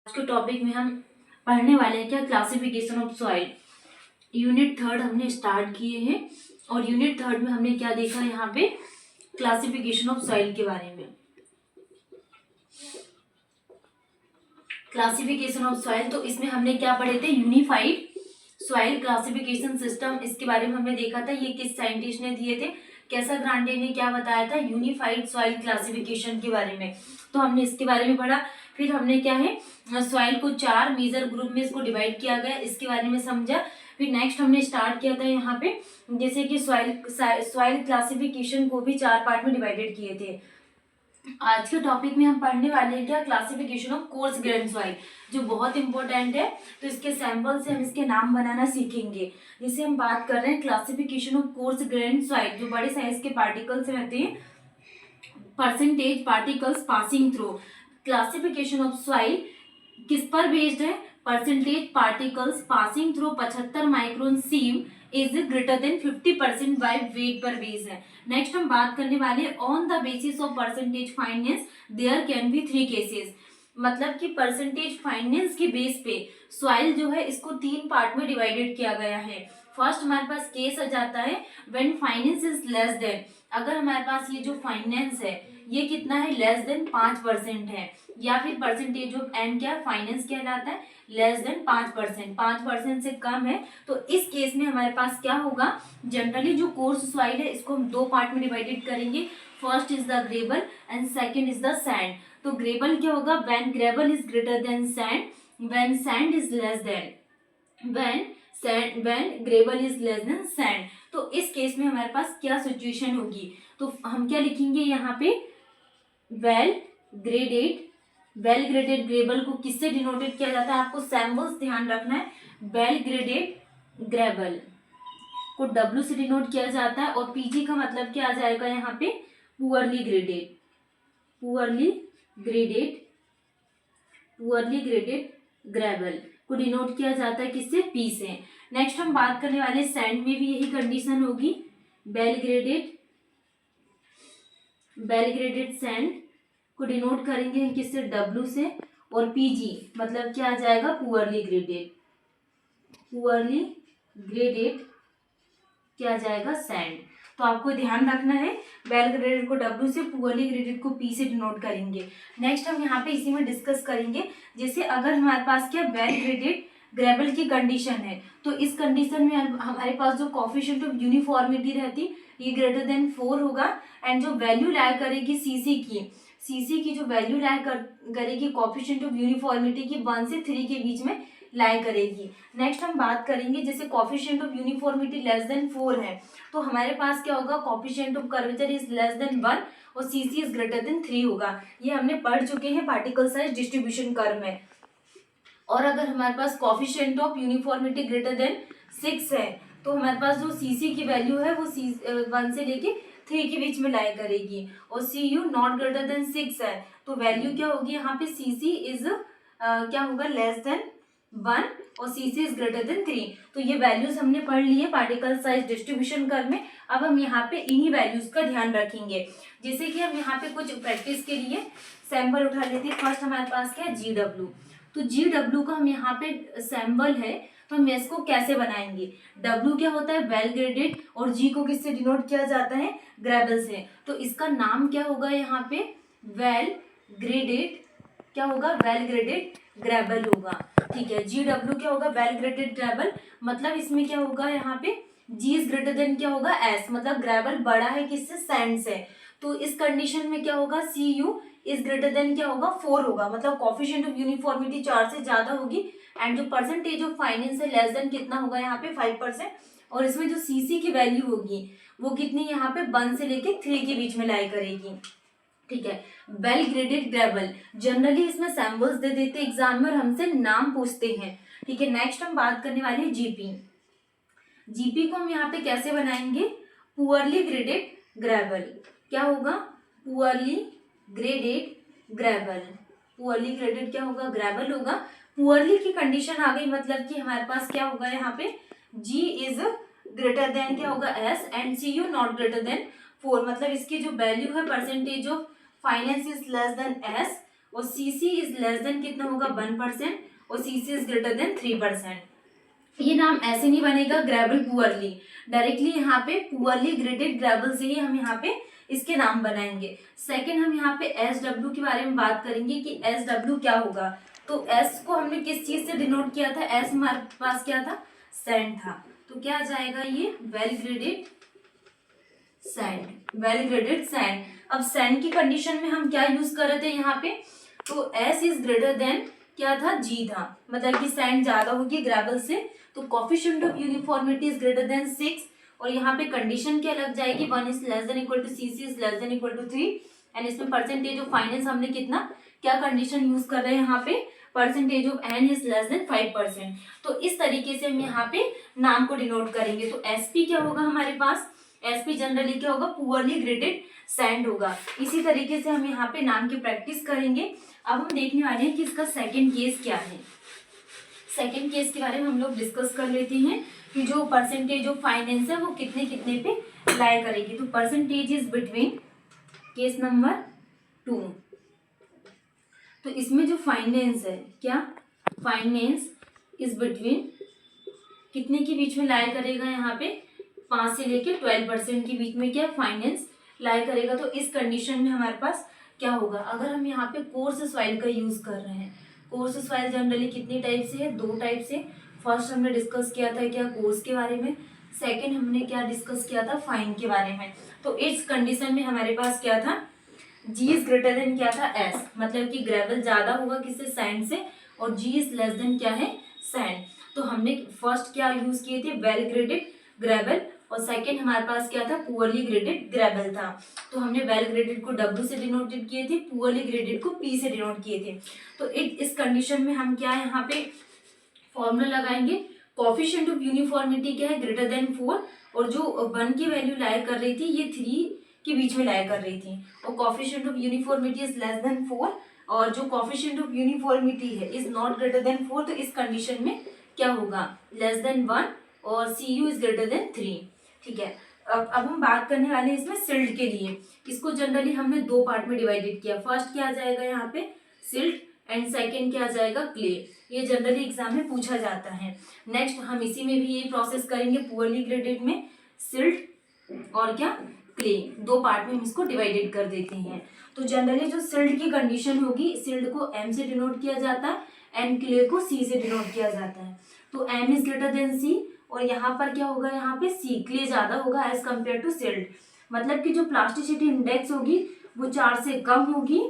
आज के टॉपिक में हम पढ़ने वाले हैं क्या classification of soil. Unit third हमने स्टार्ट किए हैं और यूनिट थर्ड में हमने क्या देखा यहाँ पे क्लासिफिकेशन ऑफ सॉइल के बारे में। क्लासिफिकेशन ऑफ सॉइल, तो इसमें हमने क्या पढ़े थे, यूनिफाइड सॉइल क्लासिफिकेशन सिस्टम। इसके बारे में हमने देखा था, ये किस साइंटिस्ट ने दिए थे, कैसा ग्रांटे ने क्या बताया था, यूनिफाइड सॉइल क्लासिफिकेशन के बारे में। तो हमने इसके बारे में पढ़ा। फिर हमने क्या है, सॉइल को 4 मेजर ग्रुप में इसको डिवाइड किया गया, इसके बारे में समझा। फिर नेक्स्ट हमने स्टार्ट किया था यहाँ पे, जैसे कि सॉइल क्लासिफिकेशन को भी 4 पार्ट में डिवाइडेड किए थे। आज के टॉपिक में हम पढ़ने वाले हैं क्या, classification of coarse grain soil, जो बहुत इंपॉर्टेंट है। तो इसके सैंपल से हम इसके नाम बनाना सीखेंगे। जैसे हम बात कर रहे हैं classification of coarse grain soil, जो बड़े साइज के पार्टिकल्स रहते हैं, percentage particles passing through. Classification of soil किस पर बेस्ड है, percentage particles passing through 75 micron sieve is greater than 50% by weight पर बेस है। नेक्स्ट हम बात करने वाले on the basis of percentage fines there can be 3 cases. मतलब कि परसेंटेज फाइनेंस के बेस पे सॉइल जो है इसको 3 पार्ट में डिवाइडेड किया गया है। फर्स्ट हमारे पास केस आ जाता है when finance is less then, अगर हमारे पास ये जो फाइनेंस है ये कितना है, लेस देन 5% है, या फिर परसेंटेज ऑफ एन क्या फाइनेंस कहलाता है, लेस देन 5%, 5% से कम है। तो इस केस में हमारे पास क्या होगा, जनरली जो कोर्स सॉइल है इसको हम 2 पार्ट में डिवाइडेड करेंगे। First is the gravel and second is the sand. तो ग्रेबल क्या होगा, when gravel is greater then sand, when sand is less then, when gravel is less then sand. तो इस केस में हमारे पास क्या सिचुएशन होगी, तो हम क्या लिखेंगे यहाँ पे, वेल ग्रेडेड ग्रेबल को किससे डिनोटेड किया जाता है, आपको सैम्बल्स ध्यान रखना है। वेल ग्रेडेड ग्रेबल को W से डिनोट किया जाता है, और PG का मतलब क्या आ जाएगा यहाँ पे, पुअरली ग्रेडेड ग्रेबल को डिनोट किया जाता है किससे, P से। नेक्स्ट हम बात करने वाले सैंड में भी यही कंडीशन होगी, वेल ग्रेडेड सैंड को डिनोट करेंगे हम किससे, W से, और PG मतलब क्या आ जाएगा, पुअरली ग्रेडेड क्या आ जाएगा, सैंड। तो आपको ध्यान रखना है, वेल ग्रेडेड को W से, पुअरली ग्रेडेड को P से डिनोट करेंगे। नेक्स्ट हम यहाँ पे इसी में डिस्कस करेंगे, जैसे अगर हमारे पास क्या वेल ग्रेडेड ग्रेबल की कंडीशन है, तो इस कंडीशन में हमारे पास जो कोफिशिएंट ऑफ यूनिफॉर्मिटी रहती ये ग्रेटर देन 4 होगा, एंड जो वैल्यू लाया करेगी सीसी की जो वैल्यू लाया करेगी कोफिशिएंट ऑफ यूनिफॉर्मिटी की 1 से 3 के बीच में लाया करेगी। नेक्स्ट हम बात करेंगे, जैसे coefficient of uniformity less than 4 है, तो हमारे पास क्या होगा, coefficient of curvature is less then 1 और सीसी इज ग्रेटर देन 3 होगा। ये हमने पढ़ चुके हैं पार्टिकल साइज डिस्ट्रीब्यूशन कर्व में। और अगर हमारे पास coefficient of uniformity greater than 6 है, तो हमारे पास जो सीसी की वैल्यू है वो 1 से लेके 3 के बीच में लाई करेगी, और सी यू नॉट ग्रेटर देन 6 है, तो वैल्यू क्या होगी यहाँ पे, सीसी इज क्या होगा, लेस देन 1 और सीसी इज ग्रेटर देन 3। तो ये वैल्यूज हमने पढ़ ली है पार्टिकल साइज डिस्ट्रीब्यूशन कर्व में। अब हम यहाँ पे इन्हीं वैल्यूज का ध्यान रखेंगे। जैसे कि हम यहाँ पे कुछ प्रैक्टिस के लिए सैंपल उठा लेते हैं। फर्स्ट हमारे पास क्या है, GW। तो GW का हम यहाँ पे सैंपल है, तो हम इसको कैसे बनाएंगे, W क्या होता है, वेल ग्रेडेड, और G को किससे डिनोट किया जाता है, ग्रेबल से। तो इसका नाम क्या होगा यहाँ पे, वेल ग्रेडेड क्या होगा, वेल ग्रेडेड ग्रेबल होगा। ठीक है, GW क्या होगा, वेल ग्रेडेड ग्रेबल। मतलब इसमें क्या होगा यहाँ पे, G इज ग्रेटर देन क्या होगा, S, मतलब ग्रेबल बड़ा है किससे, सैंड से। तो इस कंडीशन में क्या होगा, CU इज ग्रेटर देन क्या होगा, 4 होगा, मतलब कोफिशिएंट ऑफ यूनिफॉर्मिटी 4 से ज्यादा होगी, एंड जो परसेंटेज ऑफ फाइनेंस है लेस देन कितना होगा यहाँ पे, 5%। और इसमें जो सीसी की वैल्यू होगी वो कितनी यहाँ पे, 1 से लेके 3 के बीच में लाई करेगी। ठीक है, वेल ग्रेडेड ग्रेबल, जनरली इसमें सैंपल्स दे देते एग्जाम में और हमसे नाम पूछते हैं। ठीक है, नेक्स्ट हम बात करने वाले हैं जीपी को हम यहाँ पे कैसे बनाएंगे, पुअरली ग्रेडेड ग्रेबल। क्या होगा, पुअरली ग्रेडेड क्या होगा, ग्रेबल होगा। पुअरली की कंडीशन आ गई, मतलब कि हमारे पास क्या होगा यहाँ पे, G इज ग्रेटर देन क्या होगा, S, and CU not greater than 4, मतलब इसकी जो वैल्यू है percentage of finance is less then S और सीसी इज लेस देन कितना होगा 1% और सीसी इज ग्रेटर देन 3%। ये नाम ऐसे नहीं बनेगा ग्रेवल पुअरली, डायरेक्टली यहाँ पे पुअरली ग्रेडेड ग्रेवल से ही हम यहाँ पे इसके नाम बनाएंगे। सेकंड हम यहाँ पे SW के बारे में बात करेंगे कि SW क्या होगा। तो S को हमने किस चीज से डिनोट किया था, S हमारे पास क्या था, सैंड था। तो क्या आ जाएगा ये well graded sand, well graded sand. अब सैंड की कंडीशन में हम क्या यूज कर रहे थे यहाँ पे, तो S इज ग्रेटर देन क्या था, G था, मतलब कि सैंड ज्यादा होगी ग्रेवल से, तो coefficient of uniformity is greater than 6 और यहाँ पे कंडीशन क्या लग जाएगी 1 is less than equal to CC is less than equal to 3 and इसमें परसेंटेज ऑफ फाइनेंस हमने कितना क्या कंडीशन यूज कर रहे हैं यहाँ पे, percentage of N is less than 5%। तो इस तरीके से हम यहाँ पे नाम को डिनोट करेंगे। तो एसपी क्या होगा हमारे पास, एसपी जनरली क्या होगा, पुअरली ग्रेडेड सैंड होगा। इसी तरीके से हम यहाँ पे नाम की प्रैक्टिस करेंगे। अब हम देखने वाले हैं कि इसका सेकेंड केस क्या है। सेकेंड केस के बारे में हम लोग डिस्कस कर लेते हैं कि जो परसेंटेज ऑफ फाइनेंस है वो कितने कितने पे लाई करेगी। तो percentage is between case number 2। तो इसमें जो फाइनेंस है क्या, फाइनेंस इज बिटवीन कितने के बीच में लाई करेगा, यहाँ पे 5 से लेके 12% के बीच में क्या फाइनेंस लाई करेगा। तो इस कंडीशन में हमारे पास क्या होगा, अगर हम यहाँ पे कोर्स सॉइल का यूज कर रहे हैं, कोर्स सॉइल जनरली कितनी टाइप से है, 2 टाइप से। फर्स्ट हमने डिस्कस किया था क्या, कोर्स के बारे में, सेकंड हमने क्या डिस्कस किया था, फाइन के बारे में। तो इस कंडीशन में हमारे पास क्या था, G इज ग्रेटर देन क्या था, S, मतलब कि ग्रेवल ज्यादा होगा किससे, सैंड से, और G इज लेस देन क्या है, सैंड। तो हमने फर्स्ट क्या यूज किए थे, वेल ग्रेडेड ग्रेवल, और सेकंड हमारे पास क्या था, पुअरली ग्रेडेड ग्रेवल था। तो हमने वेल ग्रेडेड को W से डिनोटेड किए थे, पुअरली ग्रेडेड को P से डिनोट किए थे। तो इस कंडीशन में हम क्या यहाँ पे फॉर्मूला लगाएंगे, कोफिशिएंट ऑफ यूनिफॉर्मिटी क्या है, ग्रेटर देन 4, और जो 1 की वैल्यू लाई कर रही थी ये 3 के बीच में लाई कर रही थी, और coefficient of uniformity is less then 4, और जो कोफिशिएंट ऑफ यूनिफॉर्मिटी है इज नॉट ग्रेटर देन 4, तो इस कंडीशन में क्या होगा, लेस देन 1 और CU इज ग्रेटर देन 3। ठीक है, अब हम बात करने वाले हैं इसमें सिल्ट के लिए। इसको जनरली हमने 2 पार्ट में डिवाइडेड किया, फर्स्ट क्या आ जाएगा यहाँ पे सिल्ट एंड सेकेंड क्या आ जाएगा क्ले। ये जनरली एग्जाम में पूछा जाता है। नेक्स्ट हम इसी में भी यही प्रोसेस करेंगे, पुअरली ग्रेडेड में सिल्ट और क्या क्ले, 2 पार्ट में हम इसको डिवाइडेड कर देते हैं। तो जनरली जो सिल्ट की कंडीशन होगी, सिल्ट को M से डिनोट किया जाता है एंड क्ले को C से डिनोट किया जाता है। तो M is greater then C, और यहाँ पर क्या होगा, यहाँ पे C, क्ले ज्यादा होगा एज कम्पेयर टू सिल्ट, मतलब कि जो प्लास्टिसिटी इंडेक्स होगी वो 4 से कम होगी।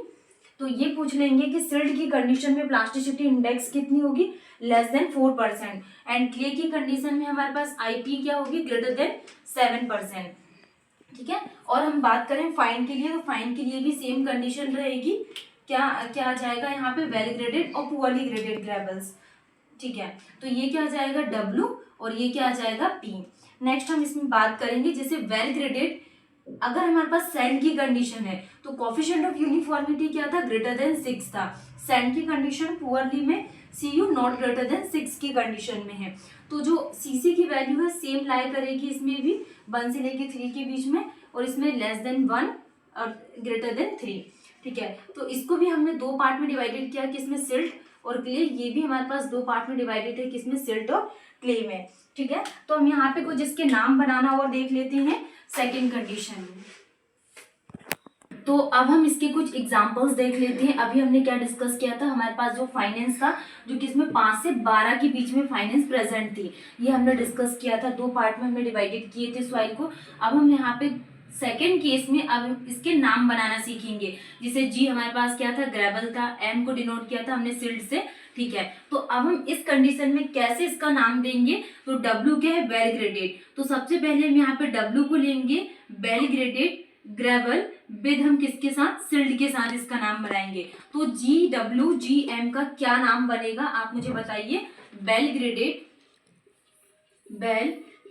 तो ये पूछ लेंगे कि सिल्ट की कंडीशन में प्लास्टिसिटी इंडेक्स कितनी होगी, लेस देन 4%, एंड क्ले की कंडीशन में हमारे पास IP क्या होगी, ग्रेटर देन 7%। ठीक है, और हम बात करें फाइन के लिए, तो फाइन के लिए भी सेम कंडीशन रहेगी, क्या क्या आ जाएगा यहाँ पे, वेल ग्रेडेड और पुअरली ग्रेडेड ग्रेवल्स। ठीक है, तो ये क्या आ जाएगा W और ये क्या आ जाएगा P। नेक्स्ट हम इसमें बात करेंगे जैसे वेल ग्रेडेड, अगर हमारे पास सैंड की कंडीशन है तो कोफिशिएंट ऑफ यूनिफॉर्मिटी क्या था, ग्रेटर देन 6 था। सैंड की कंडीशन पुअरली में CU नॉट ग्रेटर देन 6 की कंडीशन में है। तो जो CC की वैल्यू है सेम लाई करेगी इसमें भी, 1 से लेके 3 के बीच में, और इसमें लेस देन 1 और ग्रेटर देन 3। ठीक है, तो इसको भी हमने 2 पार्ट में डिवाइडेड किया, किसमें सिल्ट और क्ले। ये भी हमारे पास 2 पार्ट में डिवाइडेड है, किसमें सिल्ट और क्ले में। ठीक है, तो हम यहाँ पे कुछ इसके नाम बनाना और देख लेते हैं सेकेंड कंडीशन में। तो अब हम इसके कुछ एग्जांपल्स देख लेते हैं। अभी हमने क्या डिस्कस किया था, हमारे पास जो फाइनेंस था, जो किसमें 5 से 12 के बीच में फाइनेंस प्रेजेंट थी, ये हमने डिस्कस किया था, 2 पार्ट में हमने डिवाइडेड किए थे सॉइल को। अब हम यहाँ पे सेकेंड केस में अब इसके नाम बनाना सीखेंगे। जैसे G हमारे पास क्या था, ग्रेवल था, M को डिनोट किया था हमने सिल्ट से। ठीक है, तो अब हम इस कंडीशन में कैसे इसका नाम देंगे, तो W क्या है, वेल ग्रेडेड। तो सबसे पहले हम यहाँ पे W को लेंगे वेल ग्रेडेड ग्रेवल विद, हम किसके साथ, सिल्ट के साथ इसका नाम बनाएंगे। तो GWGM का क्या नाम बनेगा आप मुझे बताइए, वेल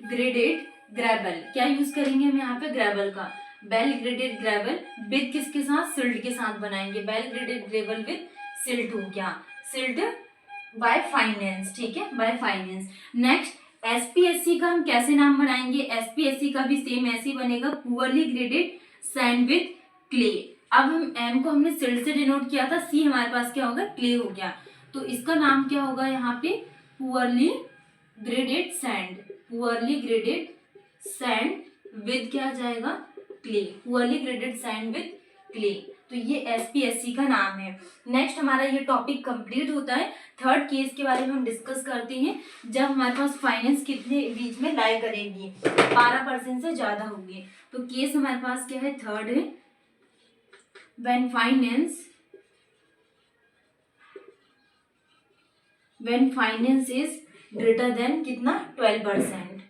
ग्रेडेड ग्रेवल, क्या यूज करेंगे हम यहाँ पे, ग्रेवल का, वेल ग्रेडेड ग्रेवल विद किसके साथ, सिल्ट के साथ बनाएंगे। Well graded gravel with silt हो गया, सिल्ट बाय फाइनेंस। ठीक है, बाय फाइनेंस। नेक्स्ट SPSC का हम कैसे नाम बनाएंगे, SPSC का भी सेम ऐसे ही बनेगा, poorly graded sand with clay. अब हम एम को हमने सिल्ट से डिनोट किया था, सी हमारे पास क्या होगा, क्ले हो गया। तो इसका नाम क्या होगा यहाँ पे, poorly graded sand, poorly graded sand with क्या आ जाएगा, clay, poorly graded sand with clay. तो ये एसपीएससी का नाम है। नेक्स्ट हमारा ये टॉपिक कंप्लीट होता है। थर्ड केस के बारे में हम डिस्कस करते हैं, जब हमारे पास फाइनेंस कितने बीच में लाई करेगी, 12% से ज्यादा होगी। तो केस हमारे पास क्या है, थर्ड है, when finance is greater then कितना, 12%,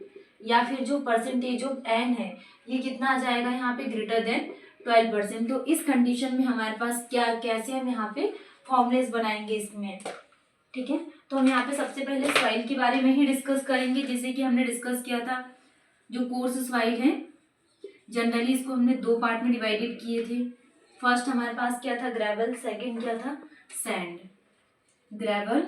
या फिर जो परसेंटेज ऑफ एन है ये कितना आ जाएगा यहाँ पे, ग्रेटर देन 12%। तो इस कंडीशन में हमारे पास क्या, कैसे हम यहाँ पे फॉर्मुलेस बनाएंगे इसमें, ठीक है। तो हम यहाँ पे सबसे पहले सॉइल के बारे में ही डिस्कस करेंगे, जैसे कि हमने डिस्कस किया था जो कोर्स सॉइल है, जनरली इसको हमने दो पार्ट में डिवाइडेड किए थे। फर्स्ट हमारे पास क्या था, ग्रेवल, सेकंड क्या था, सैंड, ग्रेवल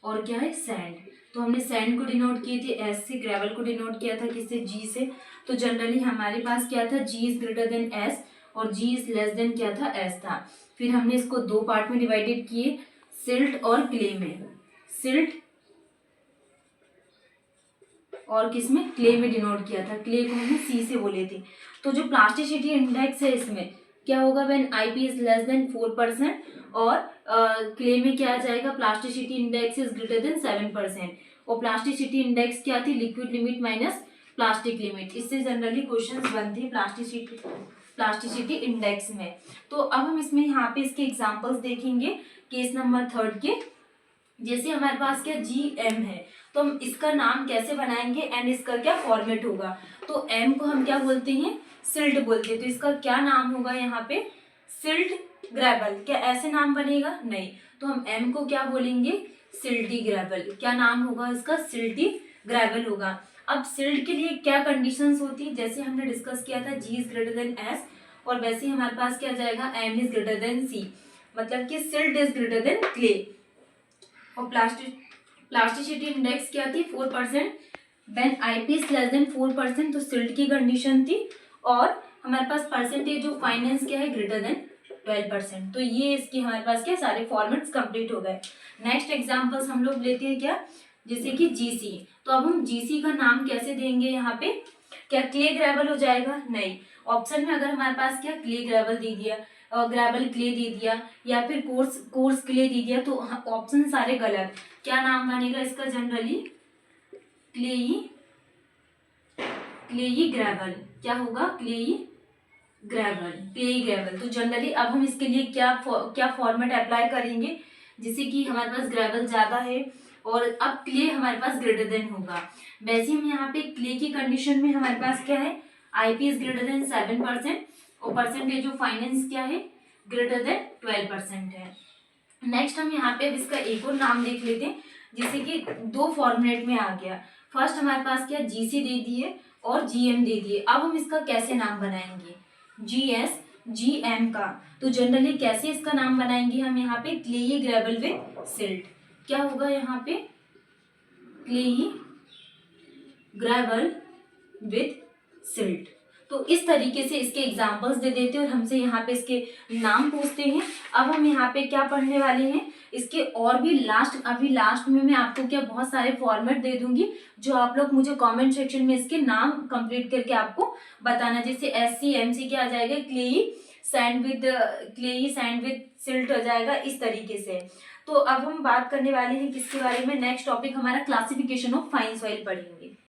और क्या है, सैंड। तो हमने सैंड को डिनोट किए थे एस से, ग्रेवल को डिनोट किया था किससे, जी से। तो जनरली हमारे पास क्या था, जी इज ग्रेटर देन एस और जी इज लेस देन क्या था, एस था। फिर हमने इसको दो पार्ट में डिवाइडेड किए, सिल्ट और क्ले में, सिल्ट और किसमें, क्ले में डिनोट किया था। क्ले को हमने सी से बोले थे। तो जो प्लास्टिसिटी इंडेक्स है इसमें क्या होगा, when IP is less then 4% और क्ले में क्या आ जाएगा, plasticity index is greater then 7%। और प्लास्टिसिटी इंडेक्स क्या थी, liquid limit minus plastic limit. इससे जनरली क्वेश्चंस बनते हैं प्लास्टिसिटी इंडेक्स में। तो अब हम इसमें यहाँ पे इसके एग्जांपल्स देखेंगे केस नंबर थर्ड के। जैसे हमारे पास क्या, जी एम है, तो हम इसका नाम कैसे बनाएंगे एंड इसका क्या फॉर्मेट होगा। तो एम को हम क्या बोलते हैं, सिल्ट बोलते हैं। तो इसका क्या नाम होगा यहाँ पे, सिल्ट ग्रेवल। क्या ऐसे नाम बनेगा, नहीं। तो हम एम को क्या बोलेंगे, सिल्टी ग्रेवल। क्या नाम होगा इसका, सिल्टी ग्रेवल होगा। अब सिल्ट के लिए क्या कंडीशंस होती है, जैसे हमने डिस्कस किया था जी इज ग्रेटर देन एस, और वैसे ही हमारे पास क्या जाएगा, एम इज ग्रेटर देन सी, मतलब कि silt is greater then clay. और प्लास्टिसिटी इंडेक्स क्या थी, 4%, when IP is less then 4%, तो सिल्ट की कंडीशन थी। और हमारे पास परसेंटेज ऑफ फाइनेंस क्या है, ग्रेटर देन 12%। तो ये इसके हमारे पास क्या, सारे फॉर्मेट्स कंप्लीट हो गए। नेक्स्ट एग्जांपल्स हम लोग लेते हैं क्या, जैसे कि जीसी। तो अब हम जीसी का नाम कैसे देंगे यहाँ पे, क्या क्ले ग्रेवल हो जाएगा, नहीं। ऑप्शन में अगर हमारे पास क्या, क्ले ग्रेवल दे दिया, ग्रेवल क्ले दे दिया, या फिर कोर्स क्ले दे दिया, तो ऑप्शन सारे गलत। क्या नाम बनेगा इसका, जनरली क्लेई ग्रेवल। क्या होगा, क्लेई ग्रेवल। तो जनरली अब हम इसके लिए क्या फॉर्मेट अप्लाई करेंगे, जैसे कि हमारे पास ग्रेवल ज्यादा है और अब क्ले हमारे पास ग्रेटर देन होगा। वैसे हम यहाँ पे क्ले की कंडीशन में हमारे पास क्या है, आईपी इज ग्रेटर देन 7% और परसेंटेज ऑफ फाइनेंस क्या है, ग्रेटर देन 12% है। नेक्स्ट हम यहाँ पे अब इसका एक और नाम देख लेते हैं, जैसे कि दो फॉर्मेट में आ गया। फर्स्ट हमारे पास क्या, जीसी दे दिए और जीएम दे दिए। अब हम इसका कैसे नाम बनाएंगे, जीएस जीएम का। तो जनरली कैसे इसका नाम बनाएंगे हम, यहाँ पे क्लेई ग्रेवल विद सिल्ट। क्या होगा यहाँ पे, क्लेई ग्रेवल विद सिल्ट। तो इस तरीके से इसके एग्जाम्पल्स दे देते हैं और हमसे यहाँ पे इसके नाम पूछते हैं। अब हम यहाँ पे क्या पढ़ने वाले हैं, इसके और भी अभी लास्ट में मैं आपको क्या बहुत सारे फॉर्मेट दे दूंगी, जो आप लोग मुझे कमेंट सेक्शन में इसके नाम कंप्लीट करके आपको बताना। जैसे एससी एमसी क्या आ जाएगा, क्लेई सैंड विद सिल्ट हो जाएगा, इस तरीके से। तो अब हम बात करने वाले हैं किसके बारे में, नेक्स्ट टॉपिक हमारा क्लासिफिकेशन ऑफ फाइन सॉइल पढ़ेंगे।